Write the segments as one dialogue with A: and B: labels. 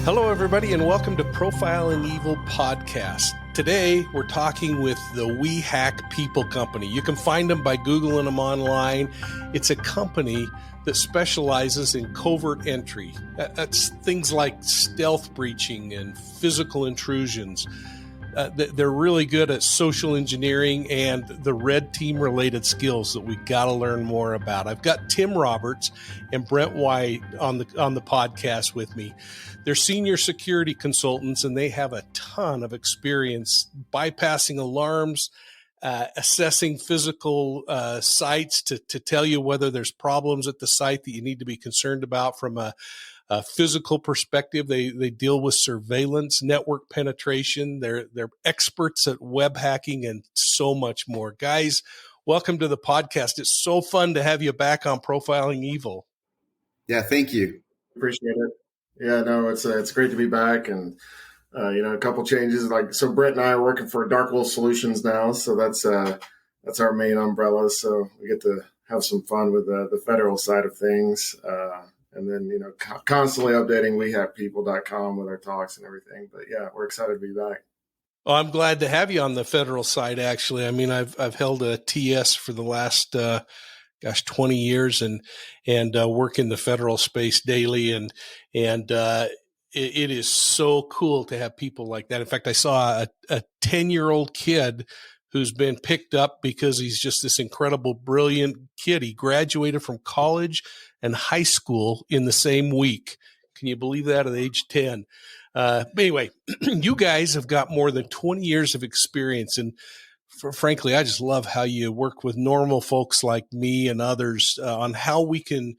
A: Hello, everybody, and welcome to Profiling Evil Podcast. Today, we're talking with the We Hack People Company. You can find them by Googling them online. It's a company that specializes in covert entry. That's things like stealth breaching and physical intrusions. They're really good at social engineering and the red team related skills that we got to learn more about. I've got Tim Roberts and Brent White on the podcast with me. They're senior security consultants, and they have a ton of experience bypassing alarms, assessing physical sites to tell you whether there's problems at the site that you need to be concerned about from a physical perspective. They deal with surveillance, network penetration. They're experts at web hacking and so much more. Guys, welcome to the podcast. It's so fun to have you back on Profiling Evil.
B: Yeah, thank you.
C: Appreciate it. Yeah, no, it's great to be back, and a couple changes. So Brent and I are working for Dark Wolf Solutions now, so that's our main umbrella. So we get to have some fun with the federal side of things. And then, constantly updating wehackpeople.com with our talks and everything. But yeah, we're excited to be back.
A: Oh, I'm glad to have you on the federal side, actually. I mean, I've held a TS for the last, 20 years and work in the federal space daily. And it is so cool to have people like that. In fact, I saw a 10-year-old kid who's been picked up because he's just this incredible, brilliant kid. He graduated from college and high school in the same week. Can you believe that at age 10? But anyway, you guys have got more than 20 years of experience. And frankly, I just love how you work with normal folks like me and others on how we can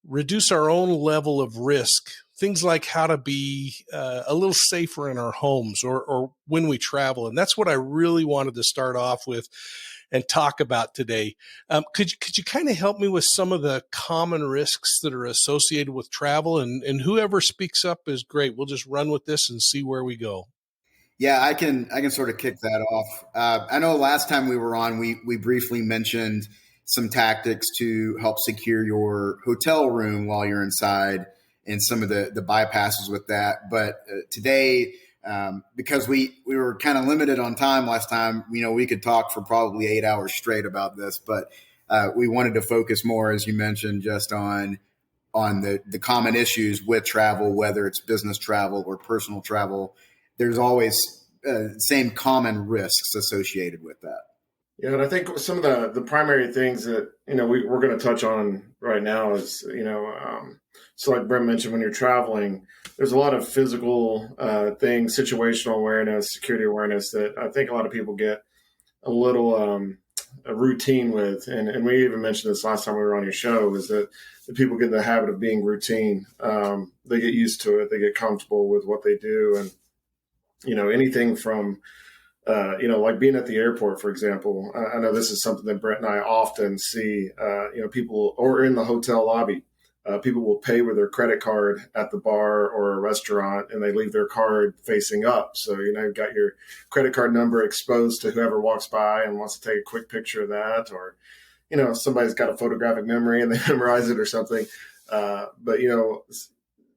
A: reduce our own level of risk. Things like how to be a little safer in our homes or when we travel. And that's what I really wanted to start off with and talk about today. Could you kind of help me with some of the common risks that are associated with travel? And whoever speaks up is great. We'll just run with this and see where we go.
B: Yeah, I can sort of kick that off. I know last time we were on, we briefly mentioned some tactics to help secure your hotel room while you're inside and some of the bypasses with that. But today, because we were kind of limited on time last time, we could talk for probably 8 hours straight about this, but we wanted to focus more, as you mentioned, just on the common issues with travel, whether it's business travel or personal travel. There's always same common risks associated with that.
C: Yeah, and I think some of the primary things that we're going to touch on right now is so like Brent mentioned, when you're traveling, there's a lot of physical things, situational awareness, security awareness that I think a lot of people get a little a routine with, and we even mentioned this last time we were on your show, is that the people get in the habit of being routine. They get used to it, they get comfortable with what they do, and anything from like being at the airport, for example. I know this is something that Brent and I often see, people, or in the hotel lobby, people will pay with their credit card at the bar or a restaurant, and they leave their card facing up. So, you've got your credit card number exposed to whoever walks by and wants to take a quick picture of that, or, somebody's got a photographic memory and they memorize it or something. But,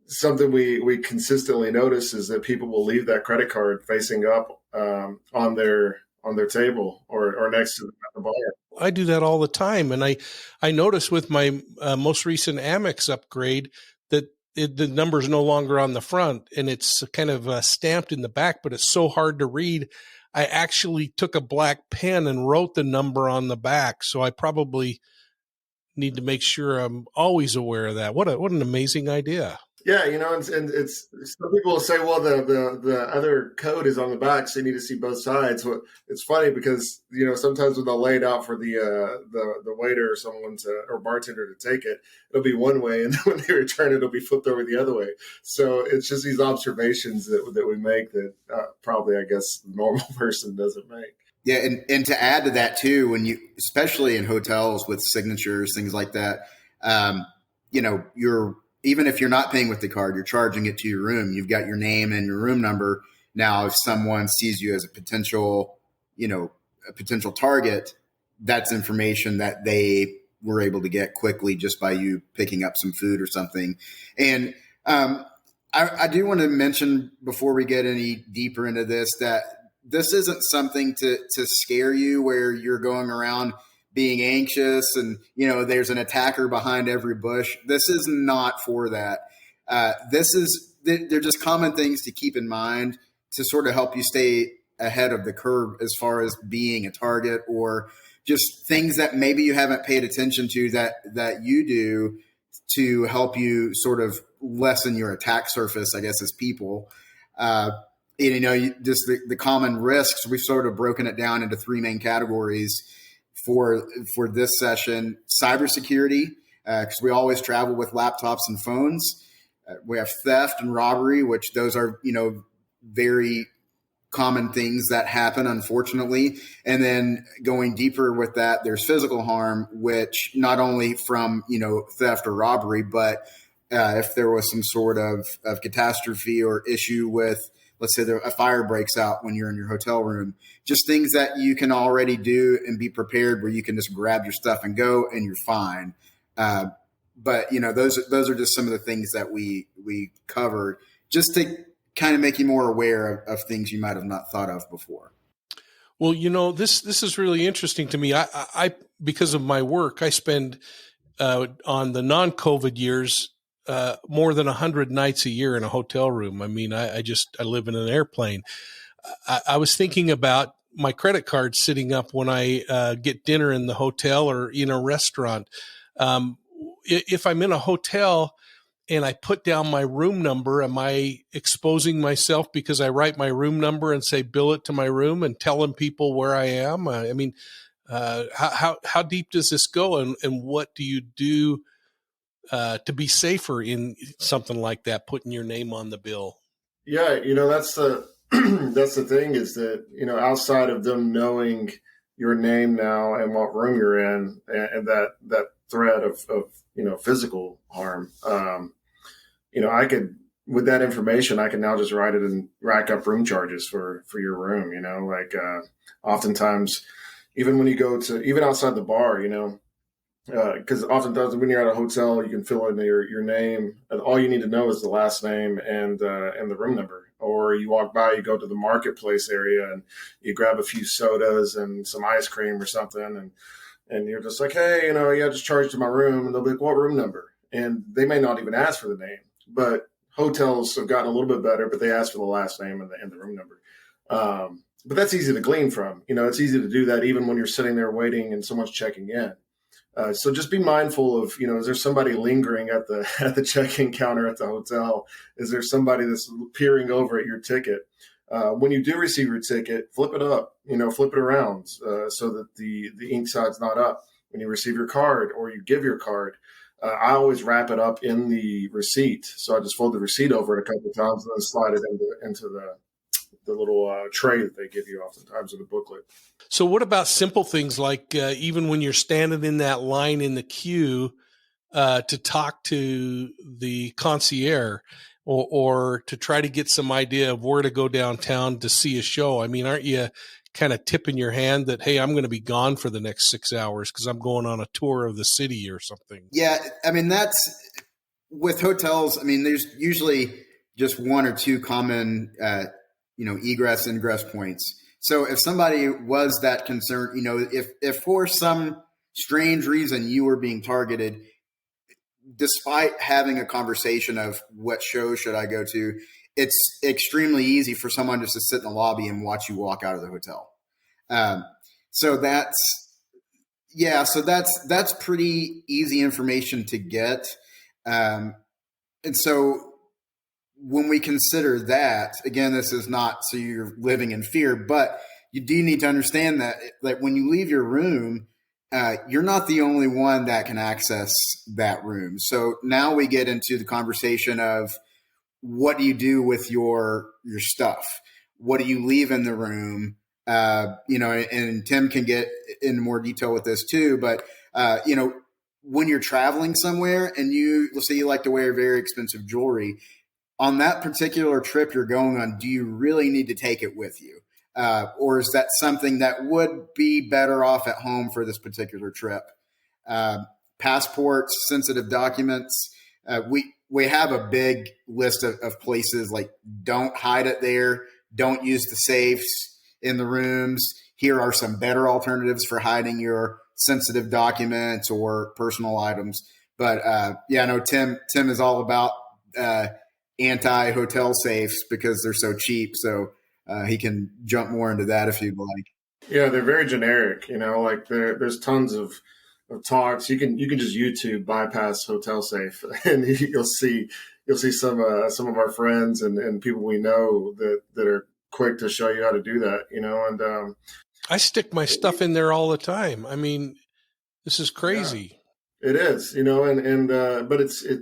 C: something we consistently notice is that people will leave that credit card facing up on their table or next to the bar.
A: I do that all the time, and I noticed with my most recent Amex upgrade that the number's no longer on the front, and it's kind of stamped in the back, but it's so hard to read. I actually took a black pen and wrote the number on the back, so I probably need to make sure I'm always aware of that. What an amazing idea.
C: Yeah, and it's some people will say, well, the other code is on the back, so you need to see both sides. Well, it's funny because sometimes when they'll lay it out for the waiter or someone or bartender to take it, it'll be one way, and then when they return it, it'll be flipped over the other way. So it's just these observations that we make that probably, I guess, the normal person doesn't make.
B: Yeah, and to add to that too, when you, especially in hotels with signatures, things like that, even if you're not paying with the card, you're charging it to your room. You've got your name and your room number. Now, if someone sees you as a potential target, that's information that they were able to get quickly just by you picking up some food or something. And I do want to mention before we get any deeper into this that this isn't something to scare you where you're going around being anxious and, there's an attacker behind every bush. This is not for that. They're just common things to keep in mind to sort of help you stay ahead of the curve as far as being a target, or just things that maybe you haven't paid attention to that you do to help you sort of lessen your attack surface, I guess, as people. Just the common risks, we've sort of broken it down into three main categories for this session. Cybersecurity, because we always travel with laptops and phones. We have theft and robbery, which those are, very common things that happen, unfortunately. And then going deeper with that, there's physical harm, which not only from, theft or robbery, but if there was some sort of catastrophe or issue with, let's say a fire breaks out when you're in your hotel room, just things that you can already do and be prepared where you can just grab your stuff and go and you're fine. But those are just some of the things that we covered just to kind of make you more aware of things you might have not thought of before.
A: Well, this is really interesting to me. I because of my work, I spend on the non-COVID years more than 100 nights a year in a hotel room. I mean, I live in an airplane. I was thinking about my credit card sitting up when I get dinner in the hotel or in a restaurant. If I'm in a hotel and I put down my room number, am I exposing myself because I write my room number and say, bill it to my room and telling people where I am? I mean, how deep does this go, and what do you do to be safer in something like that, putting your name on the bill?
C: Yeah, that's the that's the thing is that, outside of them knowing your name now and what room you're in, and that threat of physical harm, I could, with that information, I can now just write it and rack up room charges for your room. Oftentimes, even when you go to, even outside the bar, because oftentimes when you're at a hotel, you can fill in your name, and all you need to know is the last name and the room number. Or you walk by, you go to the marketplace area and you grab a few sodas and some ice cream or something, and you're just like, hey, I just charged to my room, and they'll be like, what room number? And they may not even ask for the name, but hotels have gotten a little bit better, but they ask for the last name and the room number. But that's easy to glean from. It's easy to do that even when you're sitting there waiting and someone's checking in. So just be mindful of, is there somebody lingering at the check-in counter at the hotel? Is there somebody that's peering over at your ticket? When you do receive your ticket, flip it up, flip it around so that the ink side's not up. When you receive your card or you give your card, I always wrap it up in the receipt. So I just fold the receipt over it a couple of times and then slide it into the little tray that they give you oftentimes in the booklet.
A: So what about simple things like even when you're standing in that line in the queue to talk to the concierge or to try to get some idea of where to go downtown to see a show? I mean, aren't you kind of tipping your hand that, hey, I'm going to be gone for the next 6 hours because I'm going on a tour of the city or something?
B: Yeah, I mean, that's with hotels. I mean, there's usually just one or two common egress and ingress points. So if somebody was that concerned, if for some strange reason you were being targeted, despite having a conversation of what show should I go to, it's extremely easy for someone just to sit in the lobby and watch you walk out of the hotel. So that's pretty easy information to get. And so when we consider that, again, this is not so you're living in fear, but you do need to understand that when you leave your room, you're not the only one that can access that room. So now we get into the conversation of what do you do with your stuff? What do you leave in the room? And Tim can get in more detail with this too, but when you're traveling somewhere and let's say you like to wear very expensive jewelry, on that particular trip you're going on, do you really need to take it with you? Or is that something that would be better off at home for this particular trip? Passports, sensitive documents. we have a big list of places like don't hide it there, don't use the safes in the rooms. Here are some better alternatives for hiding your sensitive documents or personal items. But I know Tim is all about anti-hotel safes because they're so cheap. So he can jump more into that if you'd like.
C: Yeah, they're very generic. Like there's tons of talks. You can just YouTube bypass hotel safe, and you'll see some of our friends and people we know that are quick to show you how to do that. And
A: I stick my stuff in there all the time. I mean, this is crazy.
C: Yeah. It is, but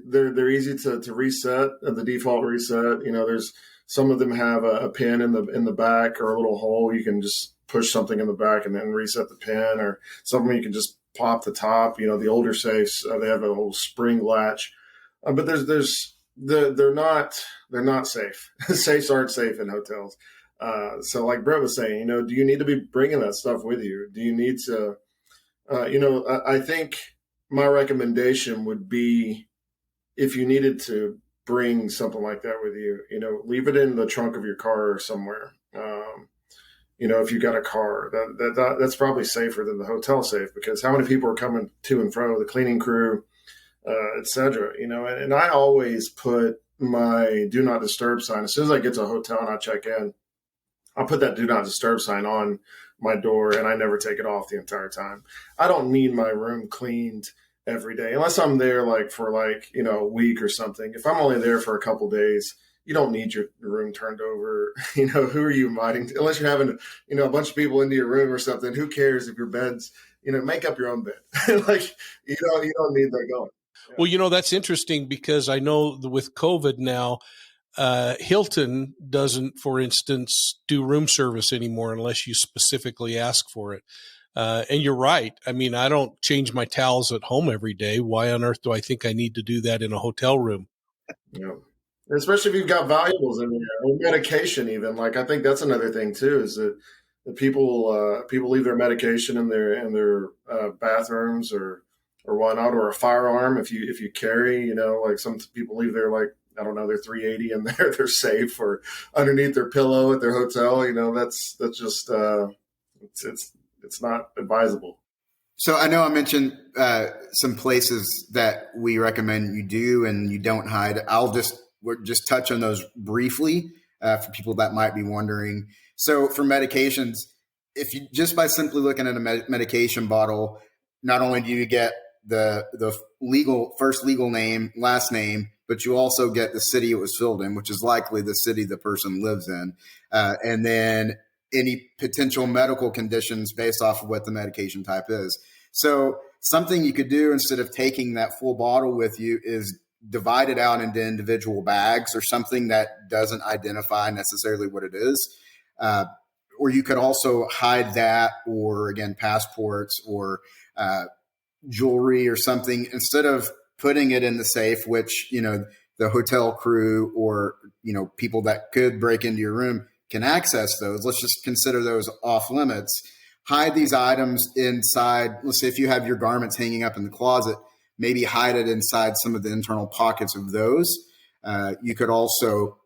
C: they're easy to reset, the default reset. There's some of them have a pin in the back or a little hole. You can just push something in the back and then reset the pin, or some of them you can just pop the top. The older safes, they have a little spring latch, but they're not safe. Safes aren't safe in hotels. So like Brent was saying, do you need to be bringing that stuff with you? Do you need to, I think my recommendation would be, if you needed to bring something like that with you, leave it in the trunk of your car or somewhere. If you got a car, that's probably safer than the hotel safe, because how many people are coming to and fro, the cleaning crew, et cetera, and I always put my do not disturb sign. As soon as I get to a hotel and I check in, I'll put that do not disturb sign on my door, and I never take it off the entire time. I don't need my room cleaned every day, unless I'm there for a week or something. If I'm only there for a couple of days, you don't need your room turned over. Who are you inviting? Unless you're having, a bunch of people into your room or something. Who cares if your bed's, make up your own bed. You don't need that going. Yeah.
A: Well, that's interesting, because I know with COVID now, Hilton doesn't, for instance, do room service anymore unless you specifically ask for it. And you're right. I mean, I don't change my towels at home every day. Why on earth do I think I need to do that in a hotel room?
C: Yeah. Especially if you've got valuables in there, or medication even. I think that's another thing too, is that the people leave their medication in their bathrooms or whatnot, or a firearm if you carry, some people leave their I don't know, their 380 in there, they're safe, or underneath their pillow at their hotel. That's just it's not advisable.
B: So I know I mentioned some places that we recommend you do and you don't hide. We'll just touch on those briefly for people that might be wondering. So for medications, if you just by simply looking at a medication bottle, not only do you get the first legal name, last name, but you also get the city it was filled in, which is likely the city the person lives in, and then any potential medical conditions based off of what the medication type is. So something you could do instead of taking that full bottle with you is divide it out into individual bags, or something that doesn't identify necessarily what it is. Or you could also hide that, or again, passports or jewelry or something, instead of putting it in the safe, which, the hotel crew or, people that could break into your room can access those. Let's just consider those off limits. Hide these items inside. Let's say if you have your garments hanging up in the closet, maybe hide it inside some of the internal pockets of those. You could also,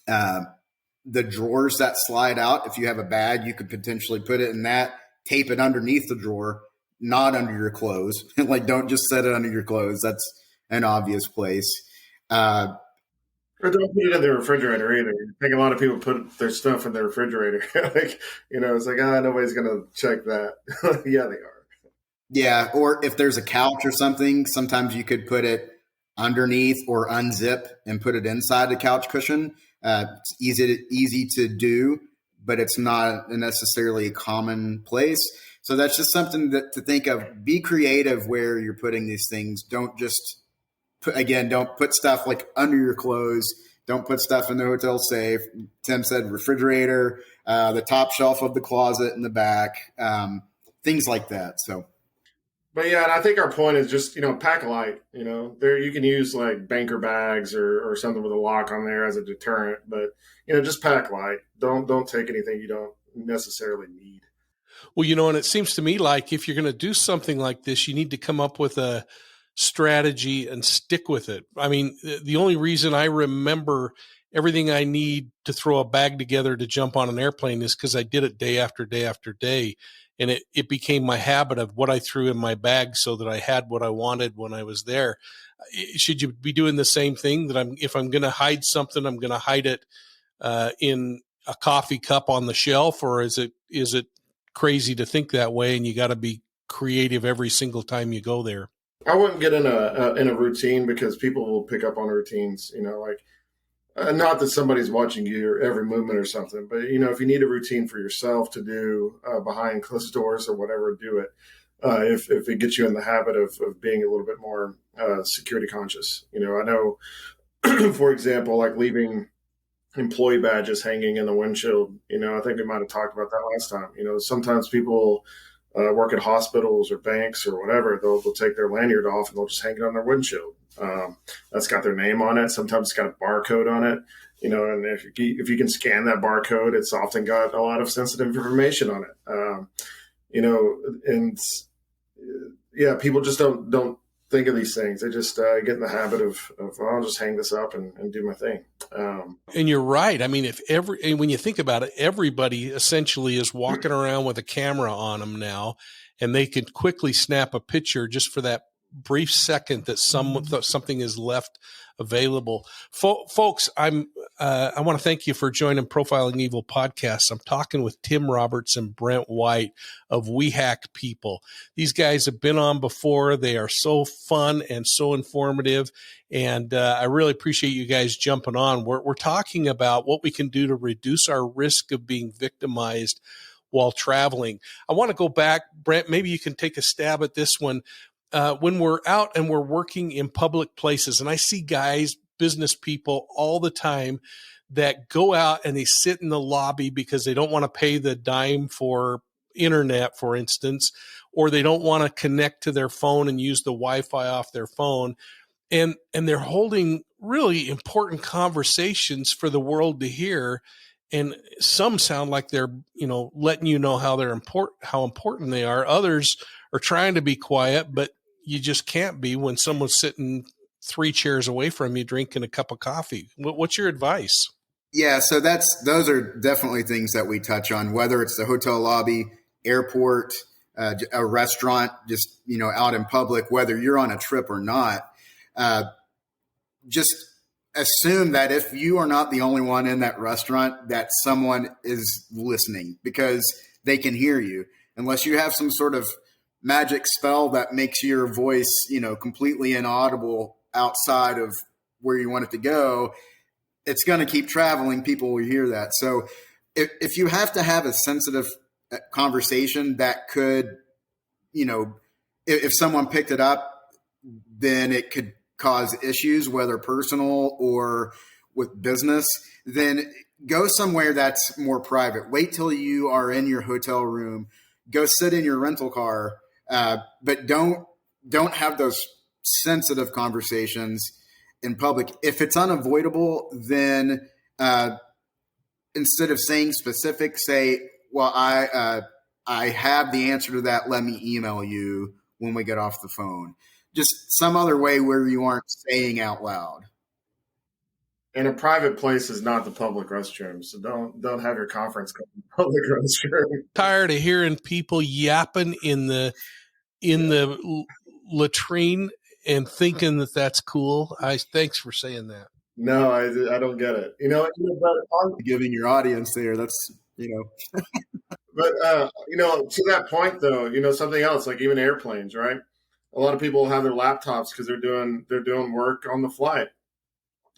B: the drawers that slide out, if you have a bag, you could potentially put it in that, tape it underneath the drawer, not under your clothes. Don't just set it under your clothes. That's an obvious place.
C: Or don't put it in the refrigerator either. I think a lot of people put their stuff in the refrigerator. It's nobody's going to check that. Yeah, they are.
B: Yeah. Or if there's a couch or something, sometimes you could put it underneath or unzip and put it inside the couch cushion. It's easy to do, but it's not necessarily a common place. So that's just something to think of. Be creative where you're putting these things. Don't just don't put stuff under your clothes. Don't put stuff in the hotel safe. Tim said refrigerator, the top shelf of the closet in the back, things like that. So.
C: But yeah, and I think our point is just, pack light. There you can use banker bags or something with a lock on there as a deterrent. But just pack light. Don't take anything you don't necessarily need.
A: Well, and it seems to me like if you're going to do something like this, you need to come up with a strategy and stick with it. I mean, the only reason I remember everything I need to throw a bag together to jump on an airplane is because I did it day after day after day. And it became my habit of what I threw in my bag so that I had what I wanted when I was there. Should you be doing the same thing, that if I'm going to hide something, I'm going to hide it in a coffee cup on the shelf? Or is it crazy to think that way, and you got to be creative every single time you go there?
C: I wouldn't get in a routine, because people will pick up on routines, like, not that somebody's watching your every movement or something, but, if you need a routine for yourself to do behind closed doors or whatever, do it. If it gets you in the habit of being a little bit more security conscious. I know, for example, like leaving employee badges hanging in the windshield. I think we might have talked about that last time. Sometimes people work at hospitals or banks or whatever. They'll take their lanyard off and they'll just hang it on their windshield. That's got their name on it. Sometimes it's got a barcode on it. And if you can scan that barcode, it's often got a lot of sensitive information on it. And yeah, people just don't think of these things. They just get in the habit of I'll just hang this up and do my thing.
A: And you're right. I mean, when you think about it, everybody essentially is walking around with a camera on them now, and they can quickly snap a picture just for that brief second that something is left available. Folks, I want to thank you for joining Profiling Evil podcast. I'm talking with Tim Roberts and Brent White of We Hack People. These guys have been on before. They are so fun and so informative, and I really appreciate you guys jumping on. We're talking about what we can do to reduce our risk of being victimized while traveling. I want to go back, Brent, maybe you can take a stab at this one. When we're out and we're working in public places, and I see guys, business people all the time that go out and they sit in the lobby because they don't want to pay the dime for internet, for instance, or they don't want to connect to their phone and use the Wi-Fi off their phone. And they're holding really important conversations for the world to hear. And some sound like they're, letting you know how important they are. Others are trying to be quiet, but you just can't be when someone's sitting 3 chairs away from you drinking a cup of coffee. What's your advice?
B: Yeah, so those are definitely things that we touch on, whether it's the hotel lobby, airport, a restaurant, just, out in public, whether you're on a trip or not. Just assume that if you are not the only one in that restaurant, that someone is listening, because they can hear you, unless you have some sort of magic spell that makes your voice, completely inaudible outside of where you want it to go. It's going to keep traveling. People will hear that. So if you have to have a sensitive conversation that could, if someone picked it up, then it could cause issues, whether personal or with business, then go somewhere that's more private. Wait till you are in your hotel room, go sit in your rental car, but don't have those sensitive conversations in public. If it's unavoidable, then instead of saying specific, say, well, I have the answer to that. Let me email you when we get off the phone. Just some other way where you aren't saying out loud.
C: And a private place is not the public restroom, so don't have your conference call the public restroom.
A: Tired of hearing people yapping in the latrine and thinking that that's cool. Thanks for saying that.
C: No, I don't get it. But
B: giving your audience there, that's
C: But to that point though, something else, like even airplanes, right? A lot of people have their laptops because they're doing work on the flight.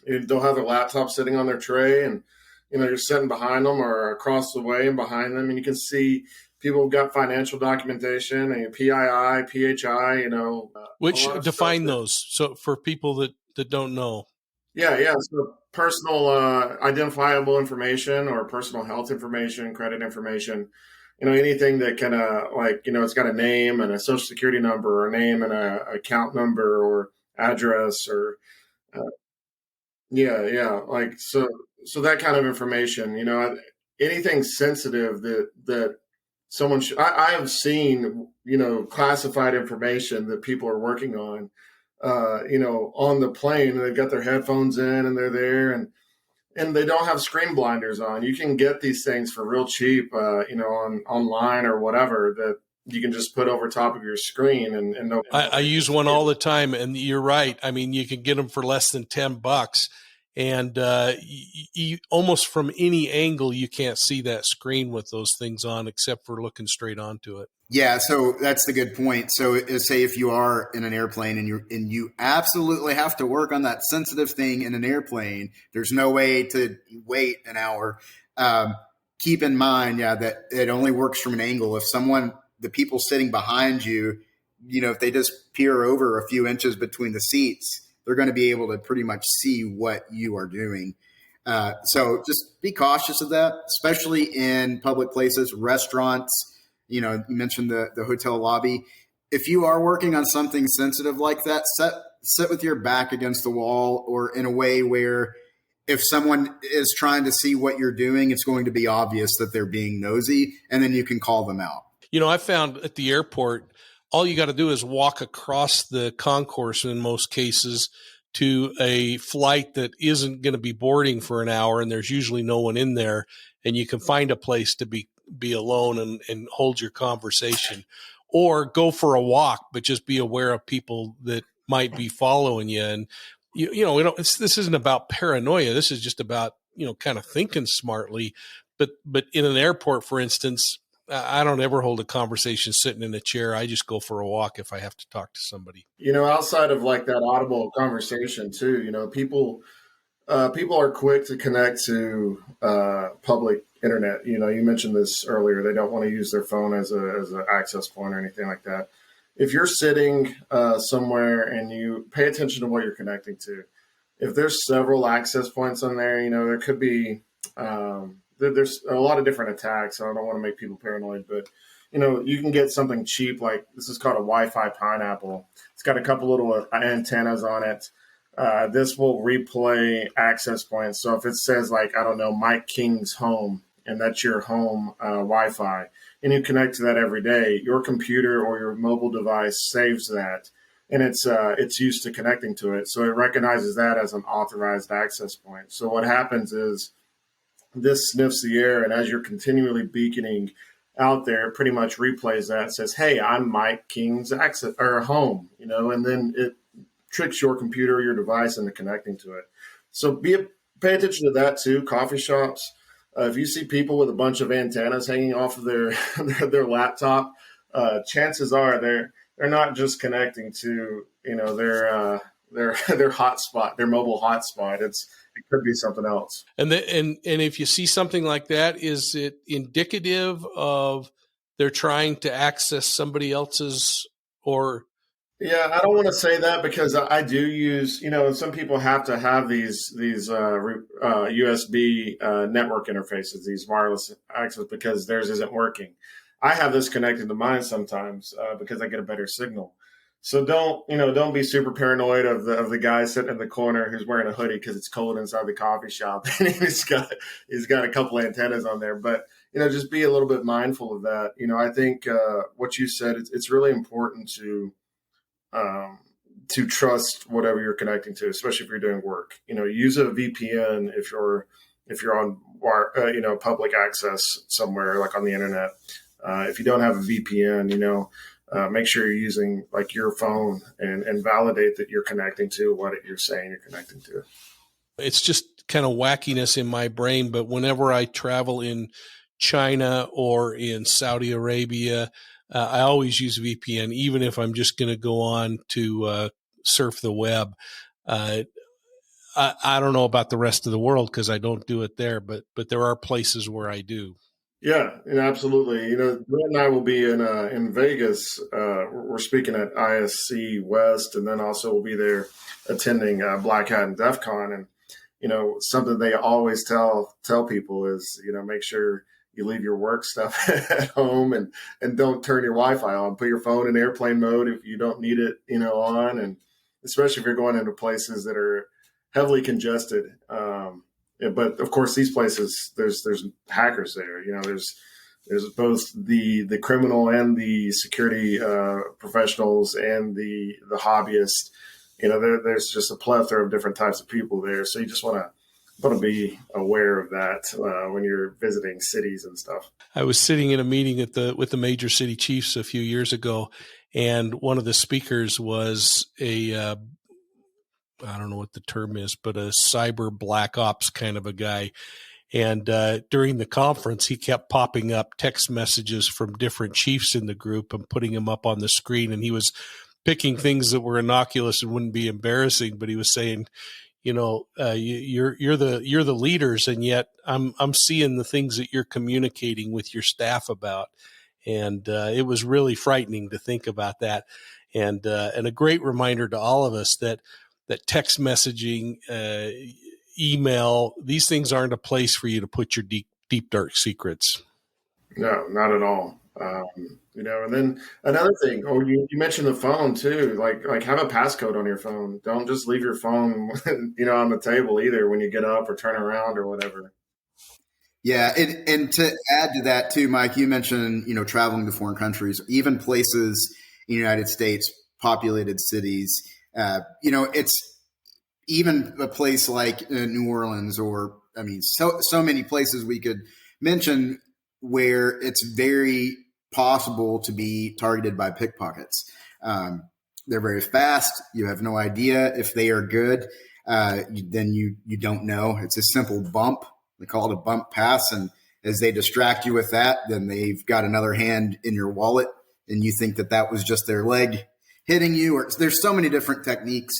C: They'll have their laptop sitting on their tray, and you're sitting behind them or across the way and behind them, and you can see people have got financial documentation and PII, PHI,
A: which define those. So for people that don't know.
C: Yeah. So personal identifiable information or personal health information, credit information, anything that can it's got a name and a social security number, or a name and a account number or address, or like so that kind of information, anything sensitive that someone I have seen, classified information that people are working on on the plane, and they've got their headphones in and they're there, and they don't have screen blinders on. You can get these things for real cheap, on online or whatever, that you can just put over top of your screen. And no,
A: I use one all the time, and you're right. I mean, you can get them for less than $10, and you almost from any angle you can't see that screen with those things on, except for looking straight onto it.
B: Yeah, so that's the good point. So say if you are in an airplane and you absolutely have to work on that sensitive thing in an airplane, there's no way to wait an hour. Keep in mind, that it only works from an angle. If the people sitting behind you, if they just peer over a few inches between the seats, they're going to be able to pretty much see what you are doing. So just be cautious of that, especially in public places, restaurants. You mentioned the hotel lobby. If you are working on something sensitive like that, sit with your back against the wall, or in a way where if someone is trying to see what you're doing, it's going to be obvious that they're being nosy, and then you can call them out.
A: I found at the airport, all you got to do is walk across the concourse in most cases to a flight that isn't going to be boarding for an hour, and there's usually no one in there, and you can find a place to be alone and hold your conversation, or go for a walk, but just be aware of people that might be following you. And this isn't about paranoia. This is just about, kind of thinking smartly. But in an airport, for instance, I don't ever hold a conversation sitting in a chair. I just go for a walk if I have to talk to somebody.
C: Outside of like that audible conversation too, people are quick to connect to public internet. You mentioned this earlier. They don't want to use their phone as an access point or anything like that. If you're sitting somewhere and you pay attention to what you're connecting to, if there's several access points on there, there could be there's a lot of different attacks. So I don't want to make people paranoid, but you can get something cheap, like this is called a Wi-Fi pineapple. It's got a couple little antennas on it. This will replay access points. So if it says like, I don't know, Mike King's home, and that's your home Wi-Fi, and you connect to that every day, your computer or your mobile device saves that, and it's used to connecting to it. So it recognizes that as an authorized access point. So what happens is this sniffs the air, and as you're continually beaconing out there, it pretty much replays that and says, hey, I'm Mike King's access or home, and then it tricks your computer or your device into connecting to it. So pay attention to that too. Coffee shops, if you see people with a bunch of antennas hanging off of their laptop, chances are they're not just connecting to their hotspot, their mobile hotspot. It could be something else.
A: And if you see something like that, is it indicative of they're trying to access somebody else's or?
C: Yeah, I don't want to say that, because I do use, some people have to have these USB network interfaces, these wireless access, because theirs isn't working. I have this connected to mine sometimes because I get a better signal. So don't be super paranoid of the guy sitting in the corner who's wearing a hoodie because it's cold inside the coffee shop and he's got a couple antennas on there. But just be a little bit mindful of that. I think what you said, it's really important to trust whatever you're connecting to, especially if you're doing work. Use a VPN if you're on public access somewhere like on the internet. If you don't have a VPN, make sure you're using like your phone and validate that you're connecting to what you're saying you're connecting to.
A: It's just kind of wackiness in my brain, but whenever I travel in China or in Saudi Arabia, I always use VPN, even if I'm just going to go on to surf the web. I don't know about the rest of the world because I don't do it there, but there are places where I do.
C: Yeah, absolutely. Brent and I will be in Vegas. We're speaking at ISSA West, and then also we'll be there attending Black Hat and DEFCON. And something they always tell people is make sure you leave your work stuff at home and don't turn your Wi-Fi on. Put your phone in airplane mode if you don't need it, on, and especially if you're going into places that are heavily congested. But of course, these places, there's hackers there. There's both the criminal and the security professionals and the hobbyists. there's just a plethora of different types of people there. So you just want to be aware of that when you're visiting cities and stuff.
A: I was sitting in a meeting with the major city chiefs a few years ago, and one of the speakers was I don't know what the term is, but a cyber black ops kind of a guy. And during the conference, he kept popping up text messages from different chiefs in the group and putting them up on the screen. And he was picking things that were innocuous and wouldn't be embarrassing, but he was saying, you're the leaders, and yet I'm seeing the things that you're communicating with your staff about, and it was really frightening to think about that, and a great reminder to all of us that text messaging, email, these things aren't a place for you to put your deep dark secrets.
C: No, not at all. And then another thing, you mentioned the phone too, like have a passcode on your phone. Don't just leave your phone, on the table either when you get up or turn around or whatever.
B: Yeah. And to add to that too, Mike, you mentioned, traveling to foreign countries, even places in the United States, populated cities, it's even a place like New Orleans so many places we could mention where it's very possible to be targeted by pickpockets. They're very fast. You have no idea if they are good. Then you don't know. It's a simple bump. They call it a bump pass. And as they distract you with that, then they've got another hand in your wallet and you think that was just their leg hitting you. Or there's so many different techniques.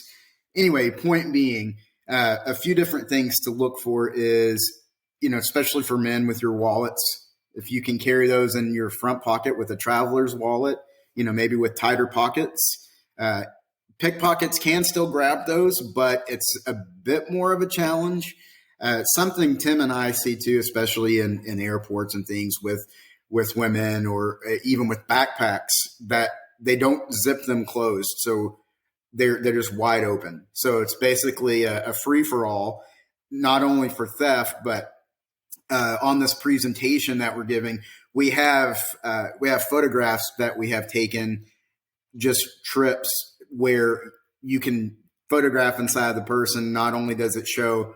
B: Anyway, point being, a few different things to look for is, especially for men with your wallets, if you can carry those in your front pocket with a traveler's wallet, maybe with tighter pockets. Pickpockets can still grab those, but it's a bit more of a challenge. Something Tim and I see too, especially in airports and things with women or even with backpacks, that they don't zip them closed. So they're just wide open. So it's basically a free for all, not only for theft, but on this presentation that we're giving, we have photographs that we have taken, just trips where you can photograph inside the person. Not only does it show,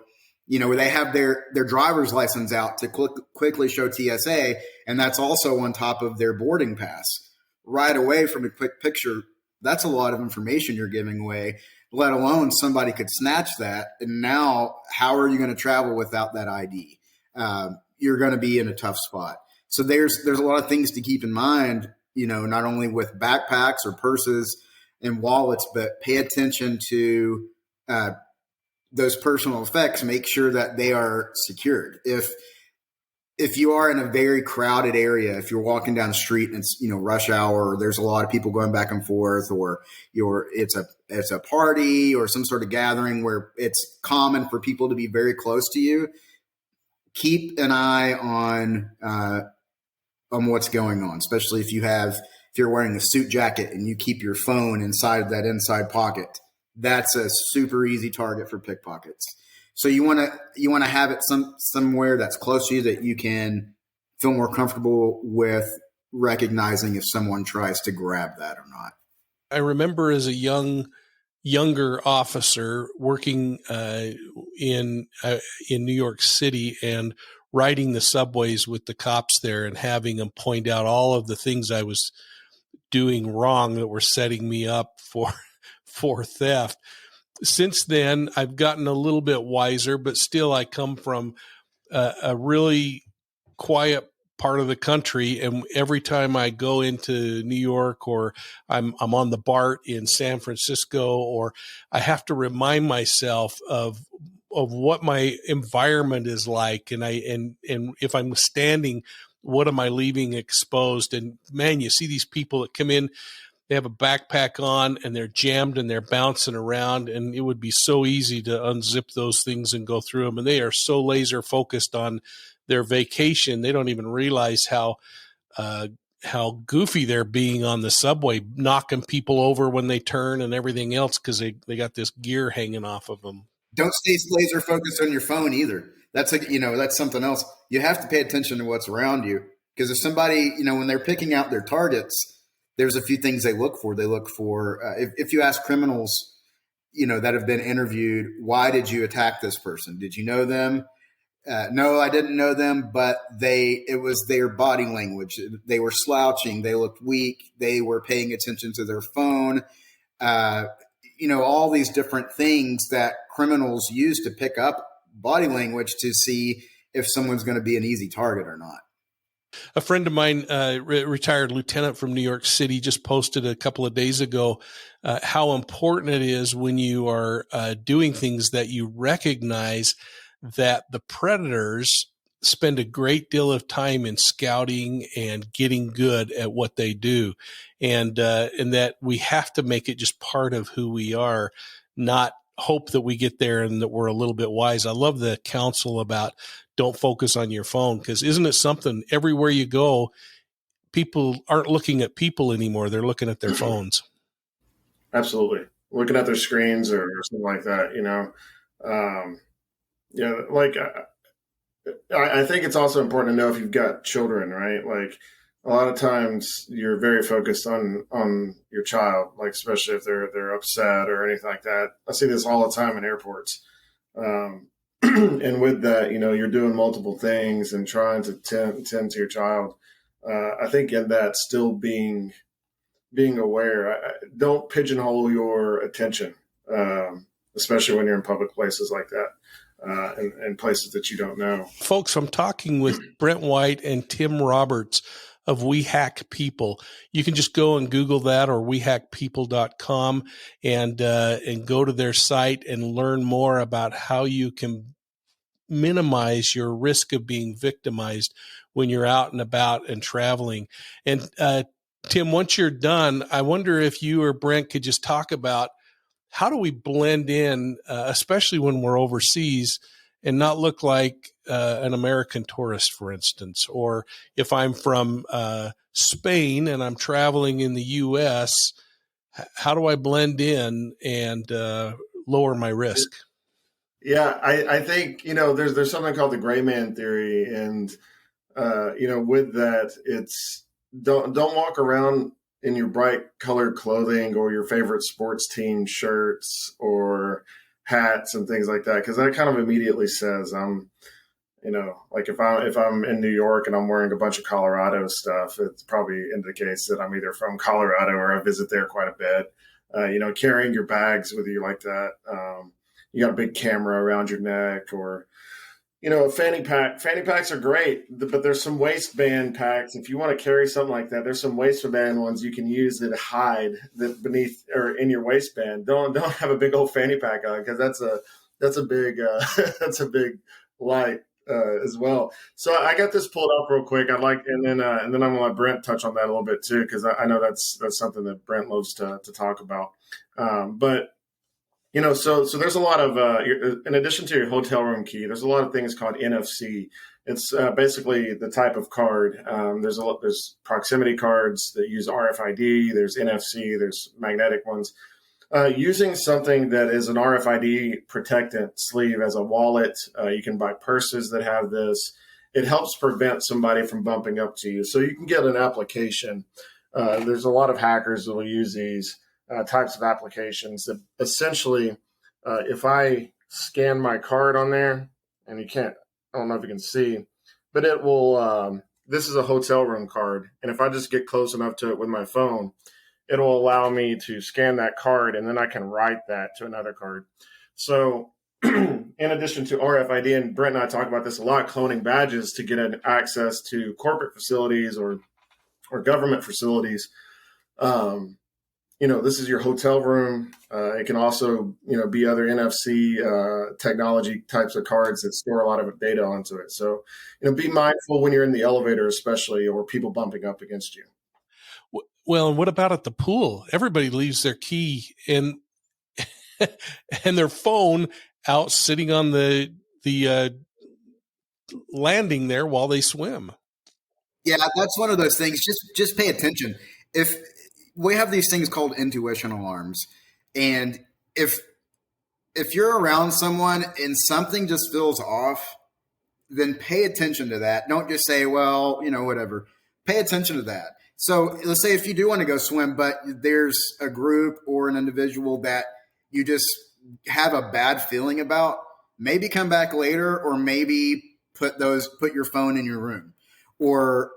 B: they have their driver's license out to quickly show TSA, and that's also on top of their boarding pass. Right away from a quick picture, that's a lot of information you're giving away, let alone somebody could snatch that. And now how are you going to travel without that ID? You're going to be in a tough spot. So there's a lot of things to keep in mind, not only with backpacks or purses and wallets, but pay attention to those personal effects. Make sure that they are secured. If you are in a very crowded area, if you're walking down the street and it's, rush hour, or there's a lot of people going back and forth, or it's a party or some sort of gathering where it's common for people to be very close to you, keep an eye on what's going on, especially if you're wearing a suit jacket and you keep your phone inside that inside pocket. That's a super easy target for pickpockets. So you want to have it somewhere that's close to you that you can feel more comfortable with recognizing if someone tries to grab that or not.
A: I remember as a younger officer working in New York City and riding the subways with the cops there and having them point out all of the things I was doing wrong that were setting me up for theft. Since then, I've gotten a little bit wiser, but still I come from a really quiet part of the country. And every time I go into New York, or I'm on the BART in San Francisco, or I have to remind myself of what my environment is like. And if I'm standing, what am I leaving exposed? And man, you see these people that come in, they have a backpack on and they're jammed and they're bouncing around, and it would be so easy to unzip those things and go through them. And they are so laser focused on their vacation. They don't even realize how goofy they're being on the subway, knocking people over when they turn and everything else, because they got this gear hanging off of them.
B: Don't stay laser focused on your phone either. That's that's something else. You have to pay attention to what's around you, because if somebody, when they're picking out their targets, there's a few things they look for. They look for, if you ask criminals, that have been interviewed. Why did you attack this person? Did you know them? No, I didn't know them, but it was their body language. They were slouching. They looked weak. They were paying attention to their phone. All these different things that criminals use to pick up body language to see if someone's going to be an easy target or not.
A: A friend of mine, retired lieutenant from New York City, just posted a couple of days ago how important it is when you are doing things that you recognize that the predators spend a great deal of time in scouting and getting good at what they do, and that we have to make it just part of who we are, not hope that we get there and that we're a little bit wise. I love the counsel about don't focus on your phone, because isn't it something, everywhere you go, people aren't looking at people anymore. They're looking at their phones.
C: Absolutely. Looking at their screens or something like that, I think it's also important to know if you've got children, right? Like a lot of times you're very focused on your child, like especially if they're upset or anything like that. I see this all the time in airports. And with that, you're doing multiple things and trying to tend to your child. I think in that still being aware, don't pigeonhole your attention, especially when you're in public places like that. And places that you don't know.
A: Folks, I'm talking with Brent White and Tim Roberts of We Hack People. You can just go and Google that, or wehackpeople.com, and go to their site and learn more about how you can minimize your risk of being victimized when you're out and about and traveling. And Tim, once you're done, I wonder if you or Brent could just talk about how do we blend in, especially when we're overseas, and not look like an American tourist, for instance? Or if I'm from Spain and I'm traveling in the U.S., how do I blend in and lower my risk?
C: Yeah, I think, there's something called the gray man theory. And, with that, it's don't walk around in your bright colored clothing or your favorite sports team shirts or hats and things like that, because that kind of immediately says like if I'm in New York and I'm wearing a bunch of Colorado stuff, it probably indicates that I'm either from Colorado or I visit there quite a bit. Carrying your bags with you like that, you got a big camera around your neck, or a fanny pack. Fanny packs are great, but there's some waistband packs. If you want to carry something like that, there's some waistband ones you can use that hide that beneath or in your waistband. Don't have a big old fanny pack on, because that's a big that's a big light as well. So I got this pulled up real quick. and then I'm gonna let Brent touch on that a little bit too, because I know that's something that Brent loves to talk about. But so there's a lot of, in addition to your hotel room key, there's a lot of things called NFC. It's basically the type of card. There's proximity cards that use RFID. There's NFC. There's magnetic ones. Using something that is an RFID protectant sleeve as a wallet, you can buy purses that have this. It helps prevent somebody from bumping up to you. So you can get an application. There's a lot of hackers that will use these types of applications that essentially, if I scan my card on there, and I don't know if you can see, but it will, this is a hotel room card. And if I just get close enough to it with my phone, it'll allow me to scan that card, and then I can write that to another card. So in addition to RFID, and Brent and I talk about this a lot, cloning badges to get access to corporate facilities or government facilities. This is your hotel room. It can also, be other NFC technology types of cards that store a lot of data onto it. So, be mindful when you're in the elevator, especially, or people bumping up against you.
A: Well, and what about at the pool? Everybody leaves their key and their phone out sitting on the landing there while they swim.
B: Yeah, that's one of those things. Just pay attention. If we have these things called intuition alarms, and if you're around someone and something just feels off, then pay attention to that. Don't just say, well, whatever. Pay attention to that. So let's say if you do want to go swim, but there's a group or an individual that you just have a bad feeling about, maybe come back later, or maybe put your phone in your room, or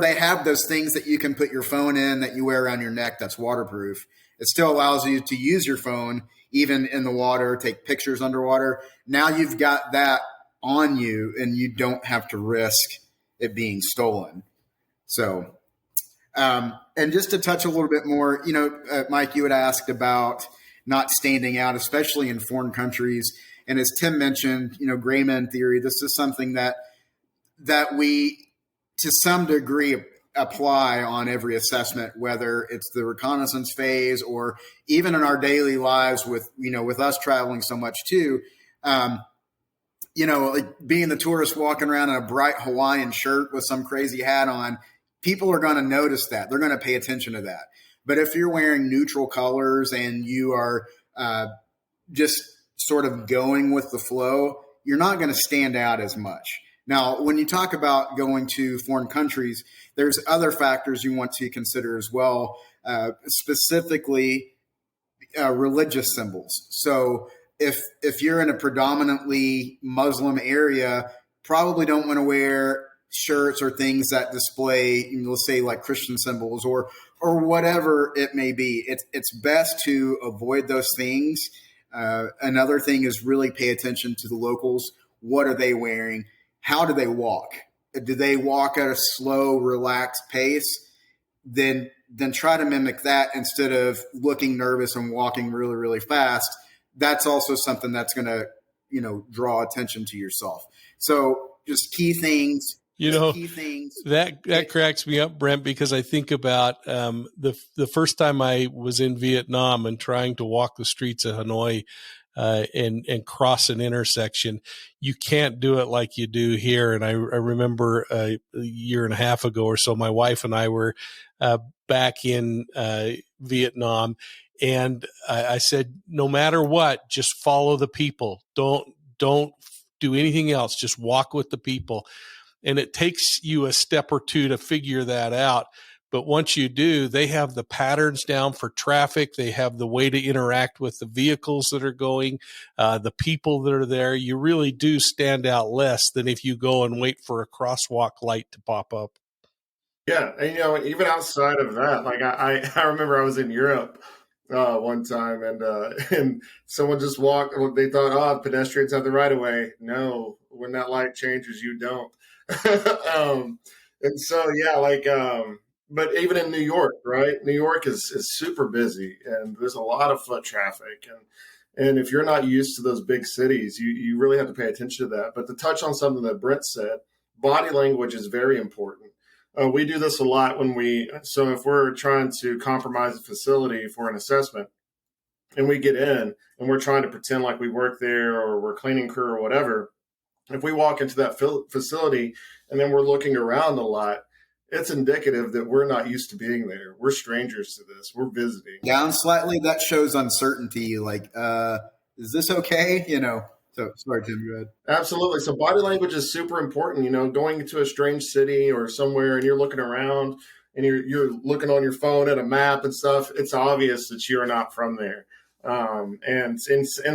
B: they have those things that you can put your phone in that you wear around your neck that's waterproof. It still allows you to use your phone even in the water, take pictures underwater. Now you've got that on you and you don't have to risk it being stolen. So, and just to touch a little bit more, Mike, you had asked about not standing out, especially in foreign countries. And as Tim mentioned, gray man theory, this is something that we, to some degree, apply on every assessment, whether it's the reconnaissance phase or even in our daily lives with us traveling so much too. Like being the tourist walking around in a bright Hawaiian shirt with some crazy hat on, people are going to notice that. They're going to pay attention to that. But if you're wearing neutral colors and you are just sort of going with the flow, you're not going to stand out as much. Now, when you talk about going to foreign countries, there's other factors you want to consider as well, specifically religious symbols. So if you're in a predominantly Muslim area, probably don't want to wear shirts or things that display, let's say, like Christian symbols or whatever it may be. It's best to avoid those things. Another thing is really pay attention to the locals. What are they wearing? How do they walk? Do they walk at a slow, relaxed pace? Then try to mimic that instead of looking nervous and walking really, really fast. That's also something that's going to, draw attention to yourself. So just key things.
A: That cracks me up, Brent, because I think about the first time I was in Vietnam and trying to walk the streets of Hanoi and cross an intersection. You can't do it like you do here. And I remember a year and a half ago or so, my wife and I were back in Vietnam, and I said, no matter what, just follow the people. Don't do anything else. Just walk with the people. And it takes you a step or two to figure that out. But once you do, they have the patterns down for traffic. They have the way to interact with the vehicles that are going, the people that are there. You really do stand out less than if you go and wait for a crosswalk light to pop up.
C: Yeah. And, even outside of that, like I remember I was in Europe one time and someone just walked. They thought, pedestrians have the right of way. No, when that light changes, you don't. And so, yeah, but even in New York, right? New York is super busy and there's a lot of foot traffic. And if you're not used to those big cities, you really have to pay attention to that. But to touch on something that Brent said, body language is very important. We do this a lot so if we're trying to compromise a facility for an assessment and we get in and we're trying to pretend like we work there or we're cleaning crew or whatever, if we walk into that facility and then we're looking around a lot, it's indicative that we're not used to being there. We're strangers to this. We're visiting.
B: Down slightly, that shows uncertainty. Like, is this okay? So sorry, Tim, go ahead.
C: Absolutely. So body language is super important. Going into a strange city or somewhere and you're looking around and you're looking on your phone at a map and stuff. It's obvious that you're not from there. And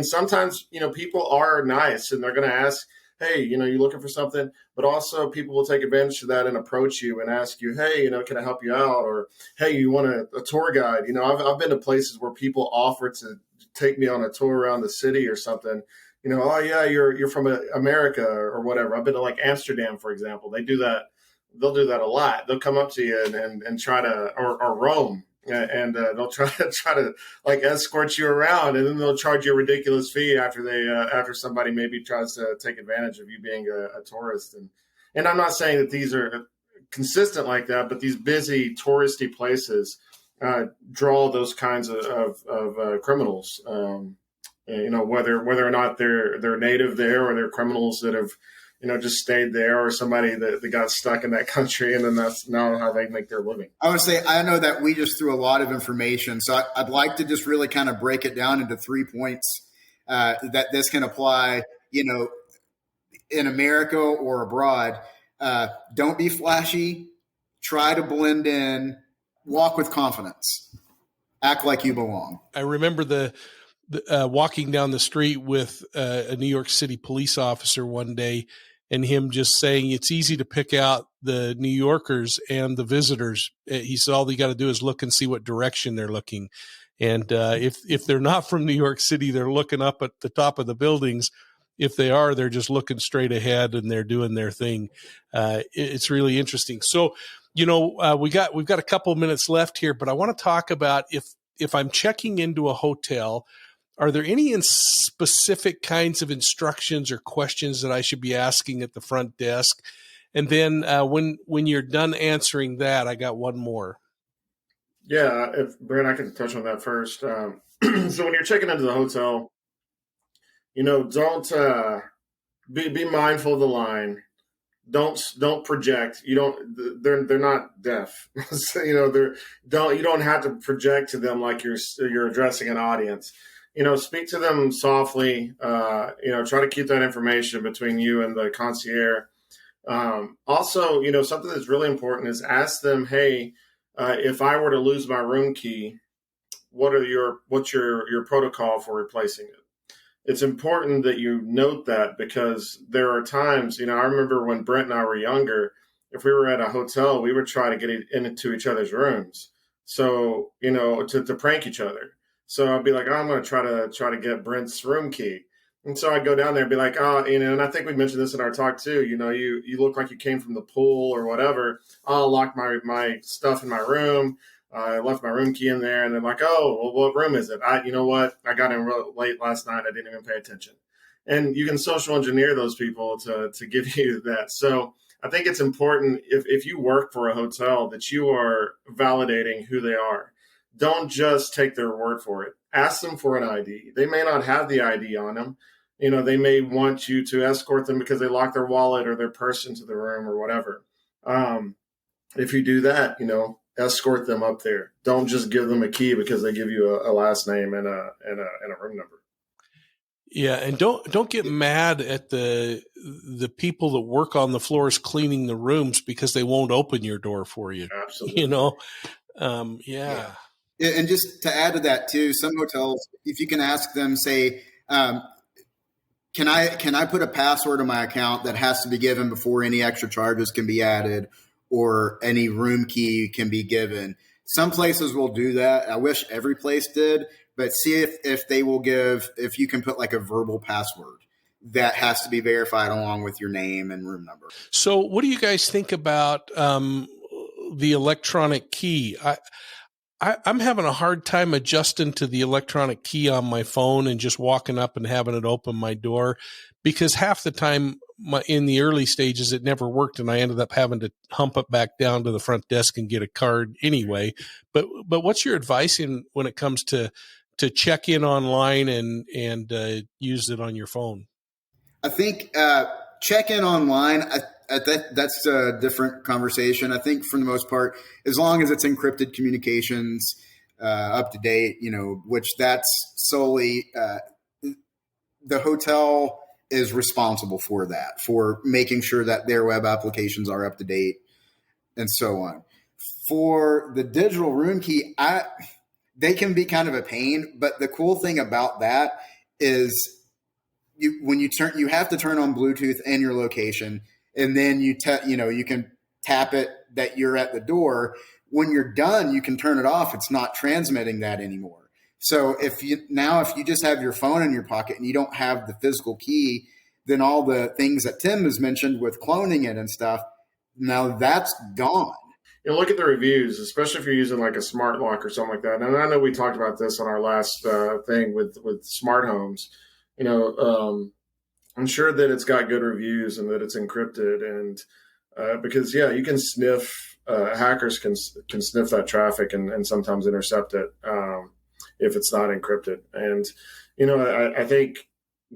C: sometimes, people are nice and they're going to ask, hey, you're looking for something, but also people will take advantage of that and approach you and ask you, hey, can I help you out? Or, hey, you want a tour guide? I've been to places where people offer to take me on a tour around the city or something. Oh yeah, you're from America or whatever. I've been to like Amsterdam, for example. They do that. They'll do that a lot. They'll come up to you and try to, or Rome. And they'll try to like escort you around, and then they'll charge you a ridiculous fee after somebody maybe tries to take advantage of you being a tourist. And I'm not saying that these are consistent like that, but these busy touristy places draw those kinds of criminals. Whether or not they're native there or they're criminals that have just stayed there, or somebody that got stuck in that country, and then that's now how they make their living.
B: I would say, I know that we just threw a lot of information, so I'd like to just really kind of break it down into 3 points that this can apply, in America or abroad. Don't be flashy. Try to blend in. Walk with confidence. Act like you belong.
A: I remember walking down the street with a New York City police officer one day, and him just saying it's easy to pick out the New Yorkers and the visitors. He said all you got to do is look and see what direction they're looking. And if they're not from New York City, they're looking up at the top of the buildings. If they are, they're just looking straight ahead and they're doing their thing. It's really interesting. So, we've got a couple of minutes left here, but I want to talk about if I'm checking into a hotel, are there any specific kinds of instructions or questions that I should be asking at the front desk? And then when you're done answering that, I got one more.
C: Yeah, if Brent, I can touch on that first. So when you're checking into the hotel, don't be mindful of the line. Don't project. They're not deaf. So, you don't have to project to them like you're addressing an audience. Speak to them softly. Try to keep that information between you and the concierge. Also, something that's really important is ask them, hey, if I were to lose my room key, what's your protocol for replacing it? It's important that you note that, because there are times, I remember when Brent and I were younger, if we were at a hotel, we would try to get into each other's rooms. So, to prank each other. So I'd be like, I'm going to try to get Brent's room key. And so I'd go down there and be like, and I think we mentioned this in our talk too, you look like you came from the pool or whatever. I'll lock my stuff in my room. I left my room key in there, and they're like, oh, well, what room is it? You know what? I got in late last night. I didn't even pay attention. And you can social engineer those people to give you that. So I think it's important if you work for a hotel that you are validating who they are. Don't just take their word for it. Ask them for an ID. They may not have the ID on them. They may want you to escort them because they locked their wallet or their purse into the room or whatever. If you do that, escort them up there. Don't just give them a key because they give you a last name and a room number.
A: Yeah, and don't get mad at the people that work on the floors cleaning the rooms because they won't open your door for you.
C: Absolutely.
A: Yeah.
B: And just to add to that too, some hotels, if you can ask them, say, can I put a password on my account that has to be given before any extra charges can be added or any room key can be given? Some places will do that. I wish every place did, but see if they will if you can put like a verbal password that has to be verified along with your name and room number.
A: So what do you guys think about the electronic key? I'm having a hard time adjusting to the electronic key on my phone and just walking up and having it open my door, because half the time in the early stages, it never worked. And I ended up having to hump it back down to the front desk and get a card anyway. But what's your advice when it comes to check in online and use it on your phone?
B: I think check in online. That's a different conversation. I think for the most part, as long as it's encrypted communications, up to date, which that's solely the hotel is responsible for that, for making sure that their web applications are up to date and so on. For the digital room key, they can be kind of a pain, but the cool thing about that is you have to turn on Bluetooth and your location. And then you can tap it that you're at the door. When you're done, you can turn it off. It's not transmitting that anymore. So if you just have your phone in your pocket and you don't have the physical key, then all the things that Tim has mentioned with cloning it and stuff, now that's gone.
C: Look at the reviews, especially if you're using like a smart lock or something like that. And I know we talked about this on our last thing with smart homes. I'm sure that it's got good reviews and that it's encrypted, and because you can sniff, hackers can sniff that traffic and sometimes intercept it if it's not encrypted. And I think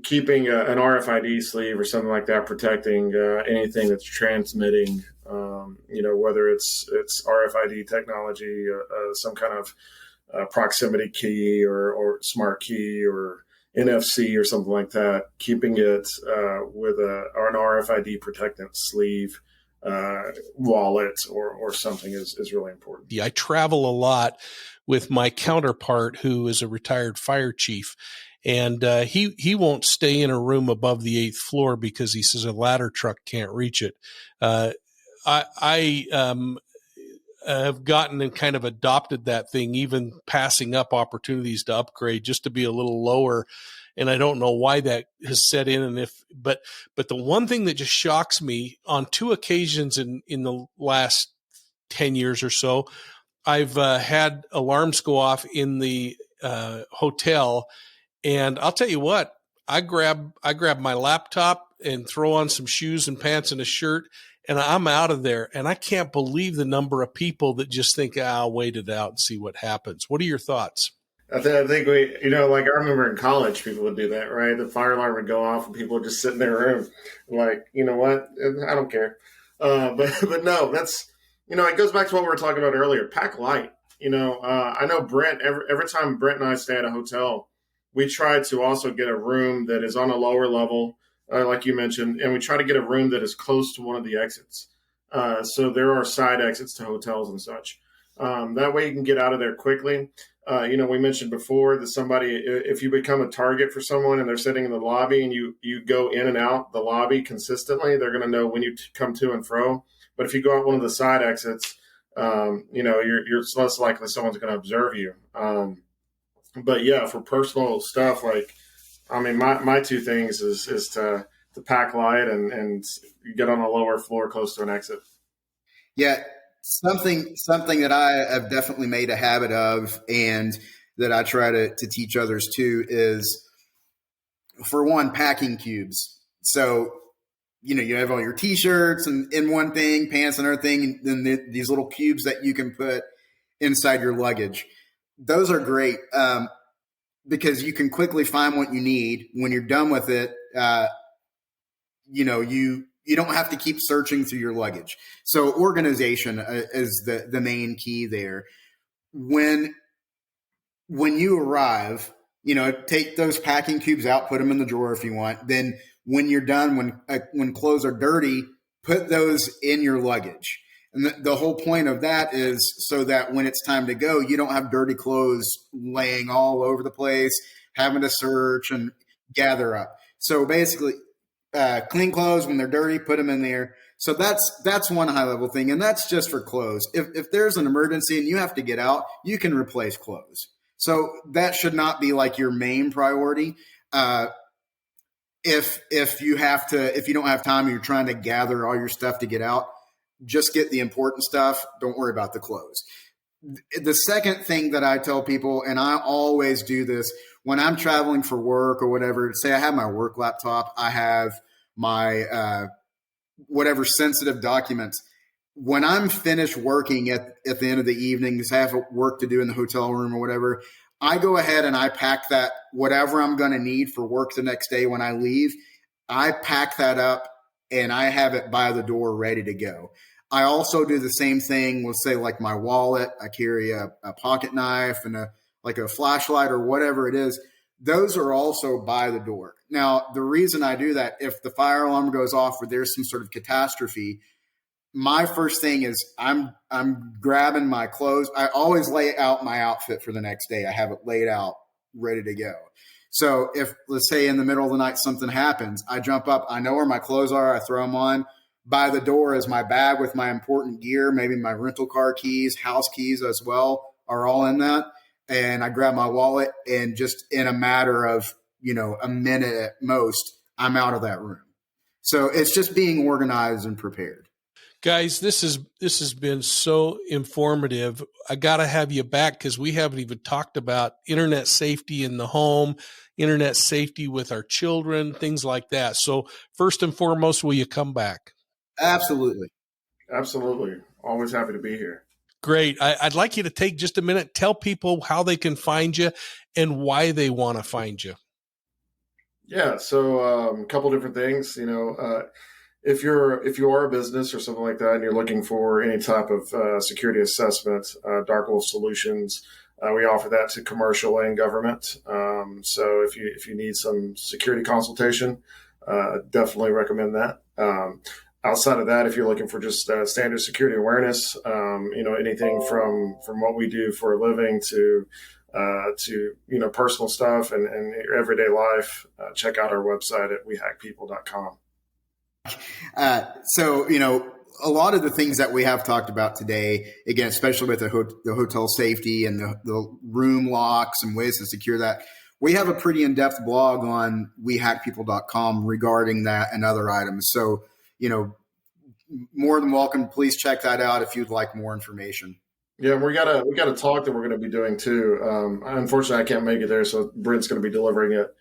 C: keeping an RFID sleeve or something like that, protecting anything that's transmitting, whether it's RFID technology, some kind of proximity key or smart key or NFC or something like that, keeping it with an RFID protectant sleeve, wallet or something is really important.
A: I travel a lot with my counterpart, who is a retired fire chief. And he won't stay in a room above the 8th floor because he says a ladder truck can't reach it. I have gotten and kind of adopted that thing, even passing up opportunities to upgrade just to be a little lower. And I don't know why that has set in. And but the one thing that just shocks me, on 2 occasions in the last 10 years or so, I've had alarms go off in the hotel. And I'll tell you what, I grab my laptop and throw on some shoes and pants and a shirt, and I'm out of there. And I can't believe the number of people that just think, I'll wait it out and see what happens. What are your thoughts?
C: I think we, like I remember in college, people would do that, right? The fire alarm would go off and people would just sit in their room like, you know what? I don't care. But no, that's, it goes back to what we were talking about earlier. Pack light. I know Brent, every time Brent and I stay at a hotel, we try to also get a room that is on a lower level, like you mentioned, and we try to get a room that is close to one of the exits. So there are side exits to hotels and such. That way you can get out of there quickly. We mentioned before that if you become a target for someone and they're sitting in the lobby and you go in and out the lobby consistently, they're going to know when you come to and fro. But if you go out one of the side exits, you're less likely someone's going to observe you. But yeah, for personal stuff, my 2 things is to pack light and get on a lower floor close to an exit.
B: Yeah, something that I have definitely made a habit of, and that I try to teach others too, is, for one, packing cubes. So, you have all your T-shirts and in one thing, pants and everything, and then these little cubes that you can put inside your luggage. Those are great because you can quickly find what you need. When you're done with it, you don't have to keep searching through your luggage. So organization is the main key there. When you arrive, take those packing cubes out, put them in the drawer if you want. Then when you're done, when clothes are dirty, put those in your luggage. And the whole point of that is so that when it's time to go, you don't have dirty clothes laying all over the place, having to search and gather up. So basically, clean clothes when they're dirty, put them in there. So that's one high level thing. And that's just for clothes. If there's an emergency and you have to get out, you can replace clothes. So that should not be like your main priority. If you don't have time and you're trying to gather all your stuff to get out, just get the important stuff. Don't worry about the clothes. The second thing that I tell people, and I always do this when I'm traveling for work or whatever, say I have my work laptop, I have my whatever sensitive documents. When I'm finished working at the end of the evening, because I have work to do in the hotel room or whatever, I go ahead and I pack that, whatever I'm going to need for work the next day when I leave, I pack that up and I have it by the door ready to go. I also do the same thing with, say, like my wallet. I carry a pocket knife and a flashlight or whatever it is. Those are also by the door. Now, the reason I do that, if the fire alarm goes off or there's some sort of catastrophe, my first thing is I'm grabbing my clothes. I always lay out my outfit for the next day. I have it laid out, ready to go. So if, let's say, in the middle of the night something happens, I jump up, I know where my clothes are, I throw them on. By the door is my bag with my important gear, maybe my rental car keys, house keys as well, are all in that. And I grab my wallet, and just in a matter of, a minute at most, I'm out of that room. So it's just being organized and prepared.
A: Guys, this has been so informative. I got to have you back because we haven't even talked about internet safety in the home, internet safety with our children, things like that. So first and foremost, will you come back?
B: Absolutely.
C: Absolutely. Always happy to be here.
A: Great. I'd like you to take just a minute, tell people how they can find you and why they want to find you.
C: Yeah. So a couple different things, if you are a business or something like that and you're looking for any type of security assessment, Dark Wolf Solutions, we offer that to commercial and government. So if you need some security consultation, definitely recommend that. outside of that, if you're looking for just standard security awareness, anything from what we do for a living to personal stuff and your everyday life, check out our website at wehackpeople.com.
B: A lot of the things that we have talked about today, again, especially with the hotel safety and the room locks and ways to secure that, we have a pretty in-depth blog on wehackpeople.com regarding that and other items. So, more than welcome. Please check that out if you'd like more information.
C: Yeah, we got a talk that we're going to be doing too. Unfortunately, I can't make it there, so Brent's going to be delivering it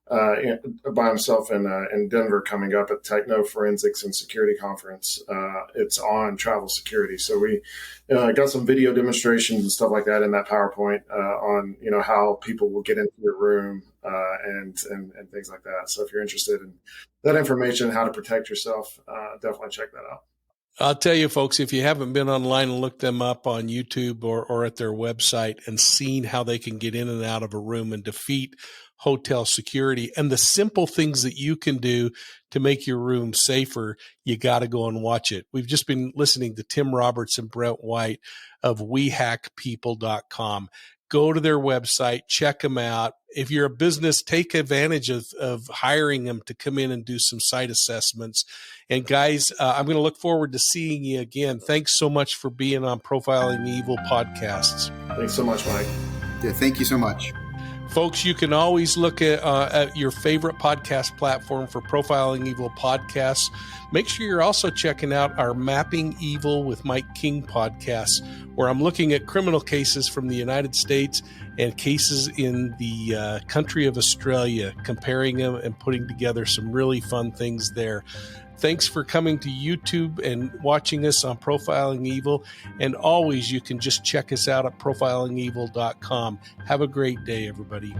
C: by himself in Denver coming up at Techno Forensics and Security Conference. It's on travel security, so we got some video demonstrations and stuff like that in that PowerPoint on how people will get into your room and things like that. So if you're interested in that information, how to protect yourself, definitely check that out.
A: I'll tell you, folks, if you haven't been online and looked them up on YouTube or at their website and seen how they can get in and out of a room and defeat hotel security and the simple things that you can do to make your room safer, you got to go and watch it. We've just been listening to Tim Roberts and Brent White of wehackpeople.com. Go to their website, check them out. If you're a business, take advantage of hiring them to come in and do some site assessments. And guys, I'm going to look forward to seeing you again. Thanks so much for being on Profiling Evil podcasts.
C: Thanks so much, Mike.
B: Yeah, thank you so much.
A: Folks, you can always look at your favorite podcast platform for Profiling Evil podcasts. Make sure you're also checking out our Mapping Evil with Mike King podcasts, where I'm looking at criminal cases from the United States and cases in the country of Australia, comparing them and putting together some really fun things there. Thanks for coming to YouTube and watching us on Profiling Evil. And always, you can just check us out at profilingevil.com. Have a great day, everybody.